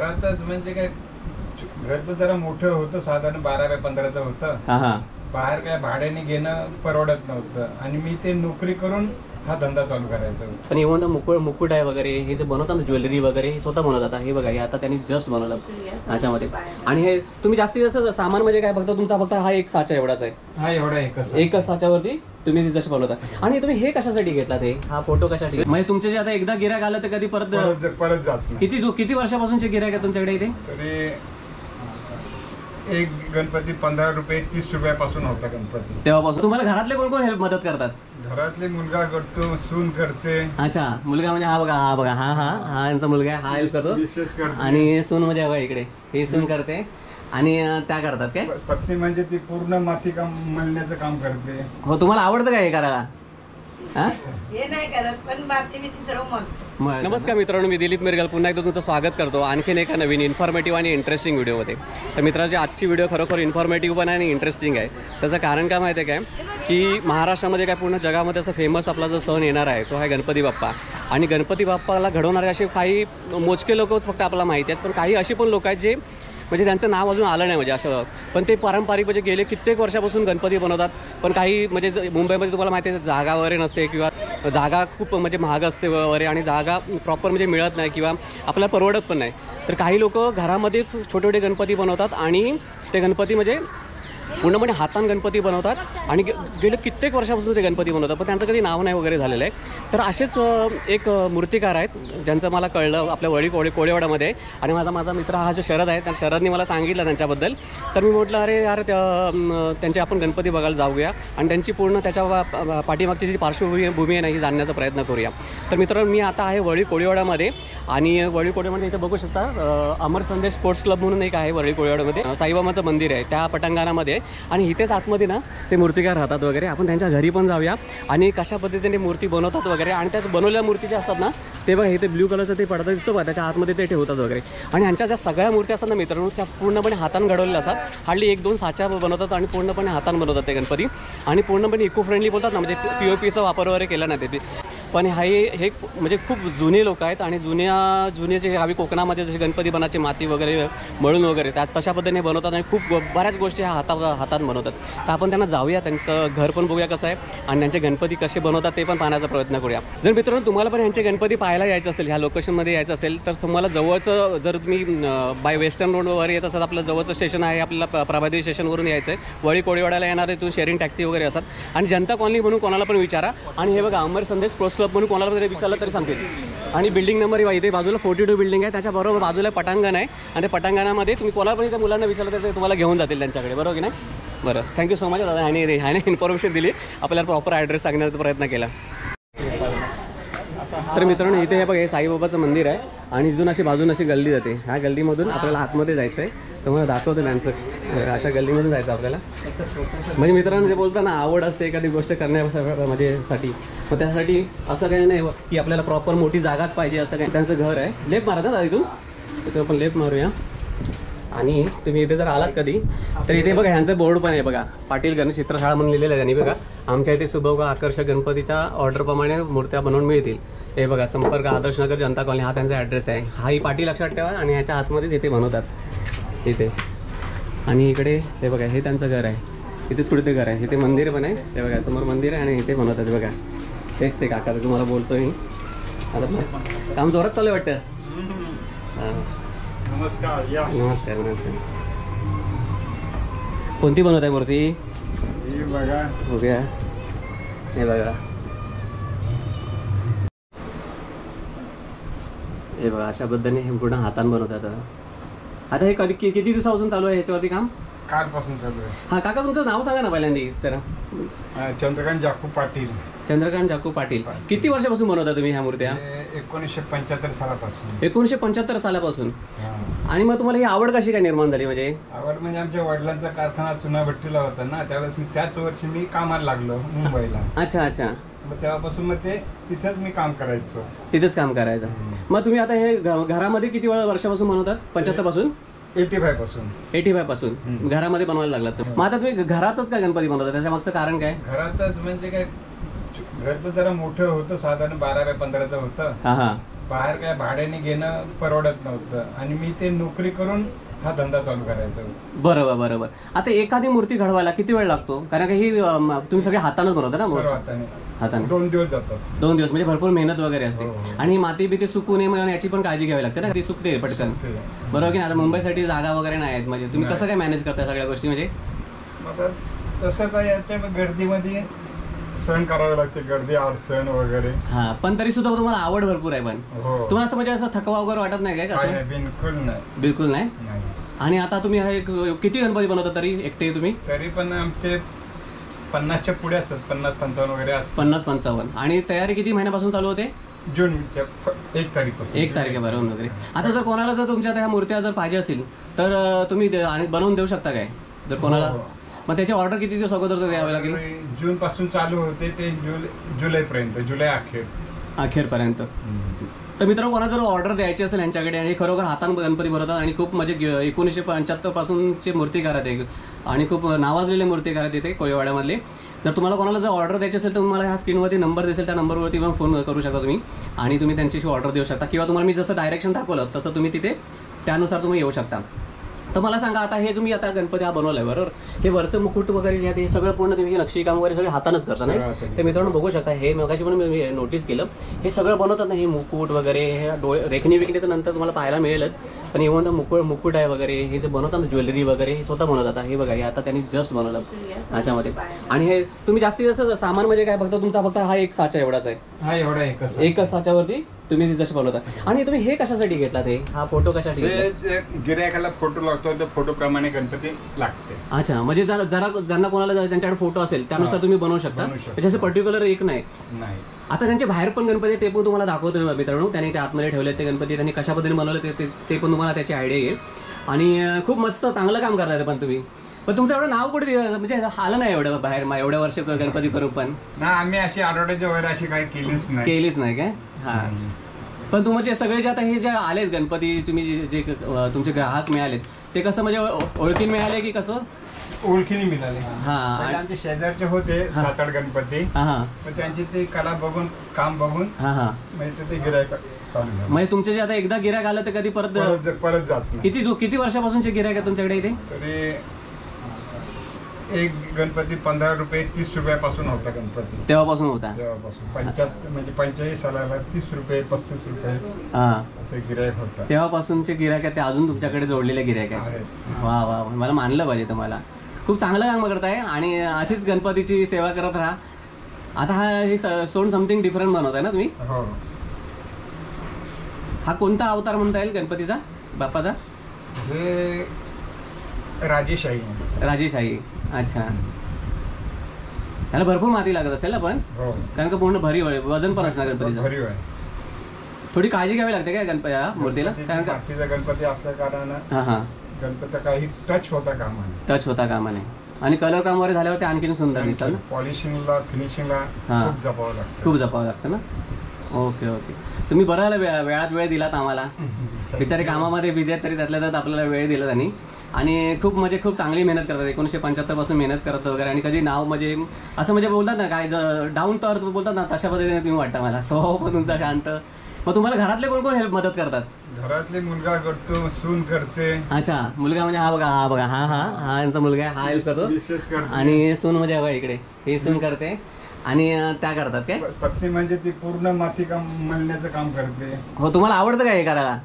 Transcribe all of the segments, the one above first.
घरातच म्हणजे काय घर पण जरा मोठं होतं, साधारण 12 बाय 15चं होतं. बाहेर काय भाड्याने घेणं परवडत नव्हतं आणि मी ते नोकरी करून हा धंदा चालू करायचा. पण इव्हन मुकुट आहे वगैरे हे जे बनवतात ना, ज्वेलरी वगैरे हे स्वतः बनवतात. हे बघा, हे आता त्यांनी जस्ट बनवलं ह्याच्यामध्ये. आणि हे तुम्ही जास्तीत जास्त सामान म्हणजे काय, फक्त तुमचा फक्त हा एक साचा एवढाच आहे. हा एवढा एकच साच्यावरती तुम्ही जस्ट बनवता. आणि तुम्ही हे कशासाठी घेतला, ते हा फोटो कशासाठी? म्हणजे तुमचे जे आता एकदा गिऱ्हाईक आलं तर कधी परत जात नाही. किती वर्षापासूनचे गिऱ्हाईक आहे तुमच्याकडे इथे? तरी एक गणपती 15 रुपये 30 रुपयापासून होता गणपती. तेव्हापासून तुम्हाला घरातले कोण कोण हेल्प मदत करतात? घरातले मुलगा करतो, सून करते. अच्छा, मुलगा म्हणजे हा बघा हा यांचा मुलगा आहे, हा हेल्प करतो. आणि सून म्हणजे बघा इकडे, हे सून करते आणि त्या करतात काय? पत्नी म्हणजे ती पूर्ण माती काम मळण्याचं काम करते. हो, तुम्हाला आवडतं काय हे करायला? हे नाही करत, पण माती मी सर्व मग. नमस्कार मित्रांनो, मी दिलीप मिरगल पुन्हा एकदा तुमचं स्वागत करतो आणखीन एका नवीन इन्फॉर्मेटिव्ह आणि इंटरेस्टिंग व्हिडिओमध्ये. तर मित्रांची आजची व्हिडिओ खरोखर इन्फॉर्मेटिव्ह पण आणि इंटरेस्टिंग आहे. त्याचं कारण काय माहिती आहे काय, की महाराष्ट्रामध्ये काय पूर्ण जगामध्ये असं फेमस आपला जो सण येणार आहे तो आहे गणपती बाप्पा. आणि गणपती बाप्पाला घडवणारे असे काही मोजके लोकच फक्त आपल्याला माहिती आहेत, पण काही अशी पण लोक आहेत जे म्हणजे त्यांचं नाव अजून आलं नाही म्हणजे असं. पण ते पारंपरिक म्हणजे गेले कित्येक वर्षापासून गणपती बनवतात. पण काही म्हणजे मुंबईमध्ये तुम्हाला माहिती आहे जागा वगैरे नसते, किंवा जागा खूप म्हणजे महाग असते वगैरे, आणि जागा प्रॉपर म्हणजे मिळत नाही किंवा आपल्याला परवडत पण नाही. तर काही लोक घरामध्ये छोटे छोटे गणपती बनवतात आणि ते गणपती म्हणजे पूर्णपणे हातान गणपती बनवतात आणि गेले कित्येक वर्षापासून ते गणपती बनवतात, पण त्यांचं कधी नाव नाही वगैरे झालेलं आहे. तर असेच एक मूर्तिकार आहेत ज्यांचं मला कळलं आपल्या कोळेवाड्यामध्ये. आणि माझा मित्र हा जो शरद आहे, त्या शरदने मला सांगितलं त्यांच्याबद्दल. तर मी म्हटलं अरे यार त्यांचे आपण गणपती बघायला जाऊया आणि त्यांची पूर्ण त्याच्या पाठीमागची जी पार्श्वभूमी आहे ना ही जाणण्याचा प्रयत्न करूया. तर मित्रांनो, मी आता आहे कोळेवाड्यामध्ये. आणि कोळेवाड्यामध्ये इथे बघू शकता अमर संदेश स्पोर्ट्स क्लब म्हणून एक आहे कोळेवाड्यामध्ये. साईबाबाचं मंदिर आहे त्या पटांगणामध्ये. आणि इथेच आतमध्ये ना ते मूर्तिकार राहतात वगैरे. आपण त्यांच्या घरी पण जाऊया आणि कशा पद्धतीने मूर्ती बनवतात वगैरे. आणि त्याच बनवलेल्या मूर्ती ज्या असतात ना, ते बघा इथे ब्ल्यू कलरचं ते पडदा दिसतो बघा, त्याच्या आतमध्ये ते ठेवतात वगैरे. आणि यांच्या ज्या सगळ्या मूर्ती असतात ना मित्रांनो, त्या पूर्णपणे हातान घडवलेल्या असतात. हार्डली 1-2 साच्या बनवतात आणि पूर्णपणे हातान बनवतात ते गणपती. आणि पूर्णपणे इको फ्रेंडली बोलतात ना, म्हणजे POPचा वापर वगैरे केला नाही ते. पण हे म्हणजे खूप जुने लोक आहेत आणि जुने जे आम्ही कोकणामध्ये जसे गणपती बनाचे माती वगैरे मळून वगैरे त्यात तशा पद्धतीने बनवतात आणि खूप बऱ्याच गोष्टी ह्या हातात बनवतात. तर आपण त्यांना जाऊया, त्यांचं घर पण बघूया कसं आहे आणि त्यांचे गणपती कसे बनवतात ते पण पाहण्याचा प्रयत्न करूया. जर मित्रांनो तुम्हाला पण यांचे गणपती पाहायला यायचं असेल, ह्या लोकेशनमध्ये यायचं असेल, तर तुम्हाला जवळचं जर तुम्ही बाय वेस्टर्न रोडवर येत असाल, आपलं जवळचं स्टेशन आहे आपल्याला प्रभादेवी स्टेशनवरून यायचं आहे. कोळेवाड्याला येणार आहे, तू शेअरिंग टॅक्सी वगैरे असतात. आणि जनता कॉलनी म्हणून कोणाला पण विचारा. आणि हे बघा अमर संदेश स्पोर्ट्स क्लब म्हणून कोणाला तरी विचारलं तरी सांगतील. आणि बिल्डिंग नंबर इथे बाजूला 42 बिल्डिंग आहे, त्याच्याबरोबर बाजूला पटांगण आहे. आणि त्या पटांगणामध्ये तुम्ही कोणाला पण त्या मुलांना विचारलं तर ते तुम्हाला घेऊन जातील त्यांच्याकडे, बरोबर की नाही? बरं, थँक्यू सो मच दादा. ह्याने इन्फॉर्मेशन दिली, आपल्याला प्रॉपर ॲड्रेस सांगण्याचा प्रयत्न केला. तर मित्रांनो इथे हे बघा हे साईबाबाचं मंदिर आहे आणि इथून अशी बाजून अशी गल्ली जाते. ह्या गल्लीमधून आपल्याला आतमध्ये जायचं आहे. तर मला दाखवतो त्यांचं, अशा गल्लीमधून जायचं आपल्याला. म्हणजे मित्रांनो जे बोलतात ना, आवड असते एखादी गोष्ट करण्यामध्ये साठी, मग त्यासाठी असं काही नाही की आपल्याला प्रॉपर मोठी जागाच पाहिजे असं काही. त्यांचं घर आहे, लेफ्ट मारा ना इथून, इथून आपण लेफ्ट मारूया. आणि तुम्ही इथे जर आलात कधी तर इथे बघा ह्यांचं बोर्ड पण आहे बघा, पाटील गणेश चित्रशाळा म्हणून लिहिलेलं आहे त्यांनी. बघा आमच्या इथे सुबह आकर्षक गणपतीच्या ऑर्डरप्रमाणे मूर्त्या बनवून मिळतील. हे बघा संपर्क आदर्श नगर जनता कॉलनी, हा त्यांचा ॲड्रेस आहे. हाही पाटी लक्षात ठेवा. आणि ह्याच्या आतमध्येच इथे बनवतात इथे. आणि इकडे हे बघा हे त्यांचं घर आहे, इथेच कुठे ते घर आहे. इथे मंदिर पण आहे, हे बघा समोर मंदिर आहे आणि इथे बनवतात. बघा तेच ते काका तुम्हाला बोलतोय मी. आता काम जोरात चालू आहे वाटतं. हां नमस्कार. नमस्कार. कोणती बनवत आहे मूर्ती? बघा बघूया. हे बघा हे बघा अशा पद्धतीने हे पूर्ण हातान बनवतात. आता हे किती दिवसापासून चालू आहे ह्याच्यावरती काम? कालपासून चालू आहे. हा काका तुमचं नाव सांगा ना पहिल्यांदी. तर चंद्रकांत जाकू पाटील. चंद्रकांत जाकू पाटील. किती वर्षापासून बनवता तुम्ही ह्या मूर्त्या? 1975 सालापासून. 1975 सालापासून. आणि मग तुम्हाला ही आवड कशी काय निर्माण झाली? म्हणजे आवड म्हणजे आमच्या वडिलांचा कारखाना चुनाभट्टीला होता ना, त्यावेळेस त्याच वर्षी मी कामाला लागलो मुंबईला. अच्छा अच्छा. मग तेव्हापासून मग ते तिथेच मी काम करायचो. तिथेच काम करायचं. मग तुम्ही आता हे घरामध्ये किती वर्षापासून बनवतात? 75 पासून? 85 पासून घरामध्ये बनवायला लागलात. मग आता तुम्ही घरातच काय गणपती बनवता, त्याच्या मागचं कारण काय? घरातच म्हणजे काय घर पण जरा मोठं होतं, साधारण 12 बाय 15चं होतं. बाहेर काय भाड्याने घेणं परवडत नव्हतं आणि मी ते नोकरी करून हा धंदा चालू करायचा. बरोबर बरोबर. आता एखादी मूर्ती घडवायला किती वेळ लागतो? कारण का ही तुम्ही सगळे हातानच बनवता ना? सर्व हाताने 2 दिवस जातात. 2 दिवस म्हणजे भरपूर मेहनत वगैरे असते. हो, हो. आणि माती बिती सुकू नये म्हणून याची पण काळजी घ्यावी लागते ना, ती सुकते पटकन. बरोबर की नाही? आता मुंबईसाठी जागा वगैरे नाही आहेत, म्हणजे तुम्ही कसं काय मॅनेज करता सगळ्या गोष्टी? म्हणजे मग तसंच आहे, याच्या गर्दीमध्ये सण करावे लागते, गर्दी अडचण वगैरे. हा, पण तरी सुद्धा तुम्हाला आवड भरपूर आहे. पण हो. तुम्हाला असं म्हणजे असं थकवा वगैरे वाटत नाही काय? काय कसं? नाही, बिलकुल नाही. बिलकुल नाही. आणि आता तुम्ही किती गणपती बनवता तरी एकटे तुम्ही? तरी पण आमचे 50च्या पुढे असतात, 50-55 वगैरे असतात. 50-55. आणि तयारी किती महिन्यापासून चालू होते? जूनच्या 1 तारीखपासून. 1 तारखेपासून वगैरे. आता जर कोणाला जर तुमच्या त्या मूर्त्या जर पाहिजे असतील तर तुम्ही आणि बनवून देऊ शकता काय जर कोणाला? हो. मग त्याची ऑर्डर किती दिवस अगोदर द्यावी लागेल? जून पासून चालू होते ते जुलैपर्यंत, जुलै अखेरपर्यंत. तर मित्रांनो, कोणाला जर ऑर्डर द्यायची असेल यांच्याकडे, आणि खरोखर हातानं गणपती बनवतात आणि खूप म्हणजे 1975 पासूनचे मूर्तिकार आहेत आणि खूप नावाजलेले मूर्तिकार आहेत इथे कोळीवाड्यामधले. जर तुम्हाला कोणाला जर ऑर्डर द्यायची असेल तर तुम्हाला ह्या स्क्रीनवरती नंबर दिसेल, त्या नंबरवरती पण फोन करू शकता तुम्ही आणि तुम्ही त्यांच्याशी ऑर्डर देऊ शकता, किंवा तुम्हाला मी जसं डायरेक्शन दाखवलं तसं तुम्ही तिथे त्यानुसार तुम्ही येऊ शकता. तर मला सांगा, आता हे तुम्ही आता गणपती हा बनवलाय बरोबर, हे वरचं मुकुट वगैरे जे आहे हे सगळं पूर्ण तुम्ही नक्षीकाम वगैरे सगळं हातानच करता नाही? ते मित्रांनो बघू शकता, हे मगाशी पण मी नोटीस केलं, हे सगळं बनवतात ना, हे मुकुट वगैरे, हे डोळे रेखणी विकणी तर नंतर तुम्हाला पाहायला मिळेलच, पण हे म्हणतात मुकुट आहे वगैरे, हे जे बनवतात ना ज्वेलरी वगैरे, हे स्वतः बनवतात. हे बघा, हे आता त्यांनी जस्ट बनवलं ह्याच्यामध्ये. आणि हे तुम्ही जास्तीत जास्त सामान म्हणजे काय, फक्त हा एक साचा एवढाच आहे? हा, एवढा एकच साच्यावरती तुम्ही जसं बनवता. आणि तुम्ही हे कशासाठी घेतला? ते हा फोटो कशासाठी? गिरायकाला फोटो लागतो, त्या फोटो प्रमाणे गणपती लागते. अच्छा, म्हणजे जरा ज्यांना कोणाला त्यांच्याकडे फोटो असेल त्यानुसार तुम्ही बनवू शकता, त्याचे पर्टिक्युलर एक नाही. आता त्यांचे बाहेर पण गणपती ते पण तुम्हाला दाखवतो मित्रांनो, त्यांनी ते आतमध्ये ठेवले ते गणपती, त्यांनी कशा पद्धतीने बनवले ते पण तुम्हाला त्याची आयडिया येईल. आणि खूप मस्त चांगलं काम करताय पण तुम्ही. पण तुमचं एवढं नाव कुठे म्हणजे आलं नाही एवढं बाहेर एवढ्या वर्ष गणपती करून? पण ना, आम्ही अशी ॲडव्हर्टाईज वगैरे अशी काही केलीच नाही काय? हा, पण तुमचे सगळे जे आता हे जे आलेत गणपती, तुम्ही जे तुमचे ग्राहक मिळालेत ते कसं म्हणजे ओळखीने मिळाले की कसं? ओळखीने मिळाले. हा, आमचे शेजारचे होते 7-8 गणपती, पण त्यांची ती कला बघून, काम बघून म्हणजे ते गिरायक चालू. म्हणजे तुमचे जे आता एकदा गिरायक आलं ते कधी परत जात नाही. किती वर्षापासूनचे गिरायक आहे तुमच्याकडे इथे? तरी एक गणपती 15 रुपये 30 रुपयापासून होता गणपती. तेव्हापासून होता? तेव्हापासून 45 सालाला 30 रुपये 35 रुपये असे गिरायक होता. तेव्हापासूनचे गिरायक आहे ते अजून तुमच्याकडे जोडलेले गिरायक आहे. वा वा, मला मानलं पाहिजे तुम्हाला. खूप चांगलं काम करताय आणि अशीच गणपतीची सेवा करत राहा. आता हे सोन समथिंग डिफरंट बनवताय ना तुम्ही? हो. हा कोणता अवतार म्हणता येईल गणपतीचा बाप्पाचा? हे राजेशाही. अच्छा, त्याला भरपूर माती लागत असेल ना पण? हो. कारण का पूर्ण भरीव आहे, वजन पण असणार गणपतीचं. भरीव आहे. थोडी काळजी घ्यावी लागते काय गणपती मूर्तीला? कारण का मातीचा गणपती असल्या कारणानं गणपती काही टच होता कामा नये. आणि कलर काम वगैरे झाल्यावर ते आणखीन सुंदर दिसतात ना? पॉलिशिंगला, फिनिशिंगला खूप जपावं लागतं ना? ओके. तुम्ही बरं वेळात वेळ दिलात आम्हाला. बिचारे कामामध्ये बिझी आहेत तरी त्यातल्या त्यात आपल्याला वेळ दिला त्यांनी. आणि खूप चांगली मेहनत करतात, 1975 पासून मेहनत करत वगैरे. आणि कधी नाव म्हणजे असं म्हणजे बोलतात ना काय डाऊन टू अर्थ बोलतात ना, तशा पद्धतीने तुम्ही वाटता मला. स्वभाव पण तुमचा शांत. मग तुम्हाला घरातले कोण हेल्प मदत करतात? घरातले मुलगा करतो, सून करते. अच्छा, मुलगा म्हणजे हा बघा हा यांचा मुलगा आहे, हा हेल्प करतो. आणि सून म्हणजे बघा इकडे, ही सून करते आणि त्या करतात काय? पत्नी म्हणजे ती पूर्ण माती काम मळण्याचं काम करते. हो, तुम्हाला आवडतं काय हे करायला?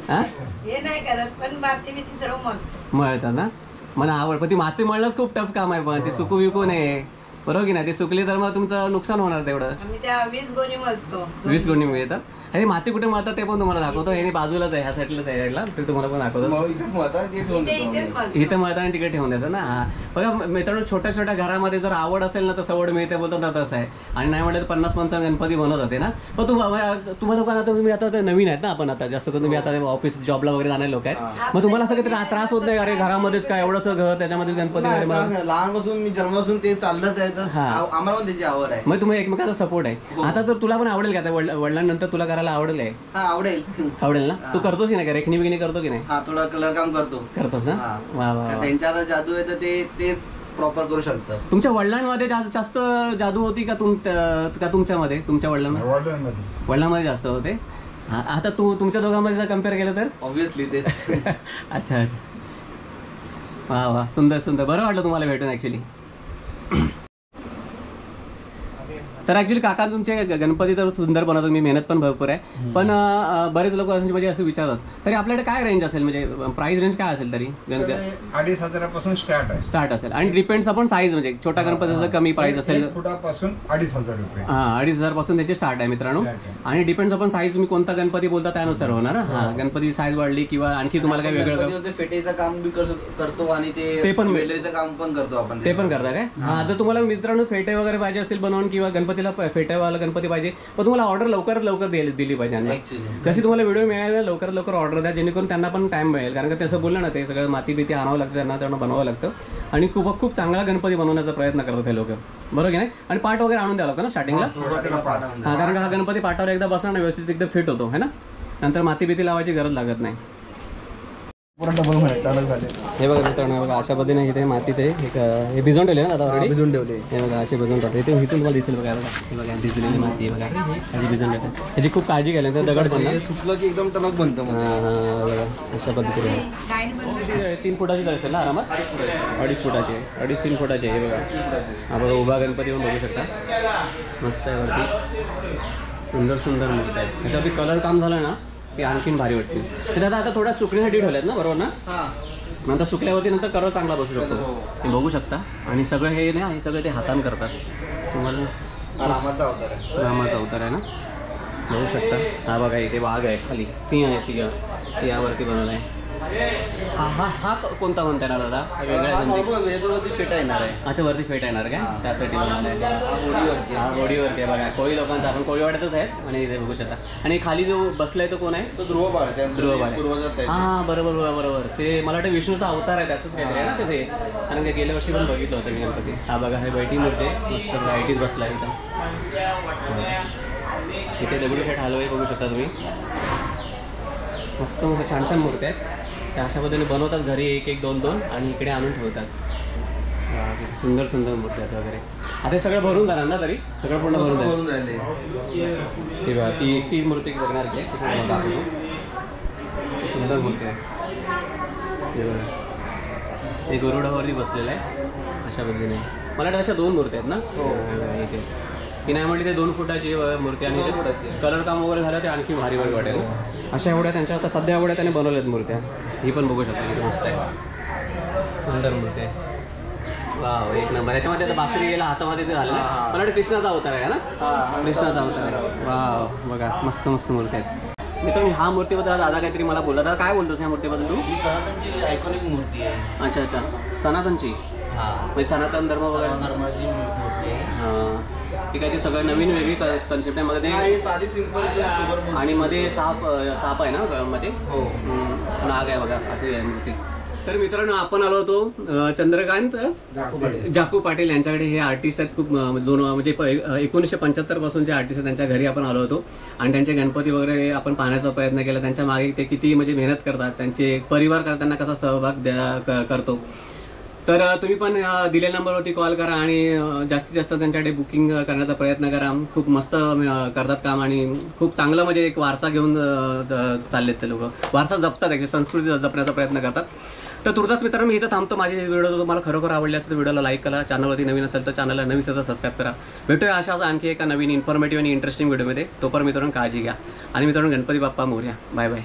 हे नाही करत, पण माती मी ती सर्व मळतात ना? मला आवड, पण ती माती मळणंच खूप टफ काम आहे. पण ती सुकू विकू नये, बरोबर की नाही? ते सुकली तर मग तुमचं नुकसान होणार तेवढं. आम्ही त्या 20 गोणी मळतो. 20 गोणी मिळतात. आणि माती कुठे मळतात ते पण तुम्हाला दाखवतो. हे बाजूलाच आहे, ह्या साईडला ते तुम्हाला पण दाखवतो. इथं मळतात आणि तिकडे ठेवून देतात ना. बघा मित्रांनो, छोट्या छोट्या घरामध्ये जर आवड असेल ना तर सवड मिळते बोलतात ना, तसं आहे. आणि नाही म्हणलं तर 50-55 गणपती बनवत होते ना. पण तुम्हाला पण आता तुम्ही आता नवीन आहेत ना, आपण आता जास्त तुम्ही आता ऑफिस जॉबला वगैरे जाणारे लोक आहेत. मग तुम्हाला असं काही त्रास होत नाही? अरे घरामध्येच काय एवढंच घर, त्याच्यामध्ये गणपती लहानपासून मी जन्मापासून ते चाललंच आहे, आम्हाला पण त्याची आवड आहे. मग तुम्ही एकमेकांचा सपोर्ट आहे. आता तर तुला पण आवडेल का वडिलांनंतर तुला करायला आवडेल आहे? आवडेल ना? तू करतोस की नाही? रेखणी बिखणी करतो की नाही? हा, थोडा कलर काम करतोस ना? वा वा, त्यांच्या आता जादू आहे तर तेच प्रॉपर करू शकतं. तुमच्या वडिलांमध्ये जास्त जादू होती का तुमच्यामध्ये? तुमच्या वडिलांमध्ये जास्त होते. हां, आता तुमच्या दोघांमध्ये जर कम्पेअर केलं तर ऑब्व्हियसली तेच. अच्छा अच्छा, वा वा, सुंदर सुंदर. बरं वाटलं तुम्हाला भेटून ॲक्च्युली. तर ॲक्च्युली काका तुमचे गणपती तर सुंदर बनवतो, मी मेहनत पण भरपूर आहे. पण बरेच लोक म्हणजे असं विचारतात, तरी आपल्याकडे काय रेंज असेल, म्हणजे प्राइस रेंज काय असेल तरी? 2,500 स्टार्ट असेल. आणि डिपेंड्स आपण साईज, म्हणजे छोटा गणपतीचं कमी प्राइस असेल, फुटापासून 2,500 रुपये. हां, 2,500 पासून त्याचे स्टार्ट आहे मित्रांनो. आणि डिपेंड्स आपण साईज, तुम्ही कोणता गणपती बोलता त्यानुसार होणार. हां, गणपती साईज वाढली किंवा आणखी तुम्हाला काय वेगळं फेटेचं काम बी करतो आणि ते पण ज्वेलरीचं काम पण करतो आपण. ते पण करता काय? हां, तर तुम्हाला मित्रांनो फेटे वगैरे पाहिजे असतील बनवून, किंवा गणपतीला फेटेवाला गणपती पाहिजे, पण तुम्हाला ऑर्डर लवकरात लवकर दिली पाहिजे. कशी तुम्हाला व्हिडिओ मिळायला लवकरात लवकर ऑर्डर द्या, जेणेकरून त्यांना पण टाइम मिळेल. कारण का तसं बोललं ना, ते सगळं माती बिती आणावं लागतं त्यांना बनवावं लागतं. आणि खूप चांगला गणपती बनवण्याचा प्रयत्न करतात हे लोक, बरोबर की नाही? आणि पाट वगैरे आणून द्यावं लागतं ना स्टार्टिंगला. हां, कारण का हा गणपती पाटावर एकदा बसला ना व्यवस्थित, एकदम फिट होतो है ना, नंतर माती बिती लावायची गरज लागत नाही. हे बघा मित्रांनो, बघा अशा पद्धतीने इथे माती ते हे भिजवून ठेवले ना आता ऑलरेडी, भिजवून ठेवले. हे बघा असे भिजवून ठेवले. इथे इथून तुम्हाला दिसेल बघा, हे बघा भिजलेली माती बघा, त्याची भिजवून ठेवते. ह्याची खूप काळजी घ्यायला, तर दगड पण सुकलं की एकदम टणक बनतं. हां बघा अशा पद्धतीने 3 फुटाची असेल ना आरामात, 2.5 फुटाची, 2.5-3 फुटाची. हे बघा आपण उभा गणपती पण बघू शकता, मस्त आहे वरती, सुंदर सुंदर मूर्ती आहे. त्याच्यावरती कलर काम झालं ना ते आणखीन भारी वाटते. ते दादा आता थोड्या सुकण्यासाठी ठेवल्यात ना, बरोबर ना? नंतर सुकल्यावरती नंतर कलर चांगला बसू शकतो, ते बघू शकता. आणि सगळं हे नाही, हे सगळं ते हातान करतात. तुम्हाला रामाचा अवतार आहे ना, बघू शकता. हा बघा इथे वाघ आहे, खाली सिंह आहे, सिंहावरती बनवला आहे. हा कोणता म्हणताय ना दादा? वेगळ्या फेटा येणार आहे. अच्छा, वरती फेटा येणार काय? त्यासाठी बनवला आहे. हा होडीवरती आहे बघा, कोळी लोकांचा, आपण कोळीवाड्यातच आहेत. आणि इथे बघू शकता. आणि खाली जो बसलाय तो कोण आहे? तो ध्रुवबाळ. हां बरोबर. ते मला वाटतं विष्णूचा अवतार आहे, त्याचंच काहीतरी आहे ना त्याचे. कारण का गेल्या वर्षी पण बघितलं होतं मी गणपती. हा बघा, हे बैठी मूर्ती मस्त लाईटीच बसला इथं. इथे दगडूशेठ हलवाई बघू शकता तुम्ही, मस्त छान मूर्ती आहेत. त्या अशा पद्धतीने बनवतात घरी 1-1, 2-2 आणि इकडे आणून ठेवतात. सुंदर मूर्ती आहेत वगैरे. आता हे सगळं भरून जाणार ना, तरी सगळं पूर्ण भरून राहिले. ते बघा, ती मूर्ती बघणार की दाखवतो. सुंदर मूर्ती आहे. हे बघा, हे गरुडावरती बसलेलं आहे अशा पद्धतीने. मला वाटतं अशा 2 मूर्ती आहेत ना. इथे ती नाही म्हटली ते 2 फुटाची मूर्ती, आणि कलर काम वगैरे झालं ते आणखी भारी वाटेल. अशा एवढ्या त्यांच्या आता सध्या एवढ्या त्याने बनवल्यात मूर्त्या. ही पण बघू शकता, किती मस्त आहे, सुंदर मूर्ती आहे. वाव, एक नंबर. याच्यामध्ये आता बासरी गेला हातामध्ये ते झालं ना. मला वाटतं कृष्णाचा अवतार आहे ना, कृष्णाचा अवतार आहे. वाव, बघा मस्त मूर्ती आहेत. मित्रांनो, हा मूर्तीबद्दल दादा काहीतरी मला बोलला. दादा काय बोलतोस ह्या मूर्तीबद्दल तू? ही सनातनची आयकॉनिक मूर्ती आहे. अच्छा, सनातनची. म्हणजे सनातन धर्म वगैरे धर्माची मूर्ती आहे. हां, ती काय ती सगळं नवीन वेगळी कन्सेप्ट आहे मध्ये. साधी सिंपल. आणि मध्ये साप आहे ना मध्ये. हो, नाग आहे बघा, अशी आहे मूर्ती. तर मित्रांनो, आपण आलो होतो चंद्रकांत जाकू पाटील यांच्याकडे. हे आर्टिस्ट आहेत, खूप म्हणजे 1975 पासून जे आर्टिस्ट आहेत त्यांच्या घरी आपण आलो होतो. आणि त्यांचे गणपती वगैरे आपण पाहण्याचा प्रयत्न केला. त्यांच्या मागे ते किती म्हणजे मेहनत करतात, त्यांचे परिवार त्यांना कसा सहभाग करतो. तर तुम्ही पण दिलेल्या नंबरवरती कॉल करा आणि जास्तीत जास्त त्यांच्याकडे बुकिंग करण्याचा प्रयत्न करा. खूप मस्त करतात काम, आणि खूप चांगलं म्हणजे एक वारसा घेऊन चाललेत ते लोक. वारसा जपतात, त्याची संस्कृती जपण्याचा प्रयत्न करतात. तर तुर्तास मित्रांनो, मी इथं थांबतो. माझे व्हिडिओ तुम्हाला खरोखर आवडले असेल तर व्हिडिओला लाईक करा. चॅनलवरती नवीन असेल तर चॅनलला नवीन असेल तर सबस्क्राईब करा. भेटूया अशाच आणखी एका नवीन इन्फॉर्मेटिव्ह आणि इंटरेस्टिंग व्हिडिओमध्ये. तोपर्यंत मित्रांनो काळजी घ्या. आणि मित्रांनो, गणपती बाप्पा मोरया. Bye bye.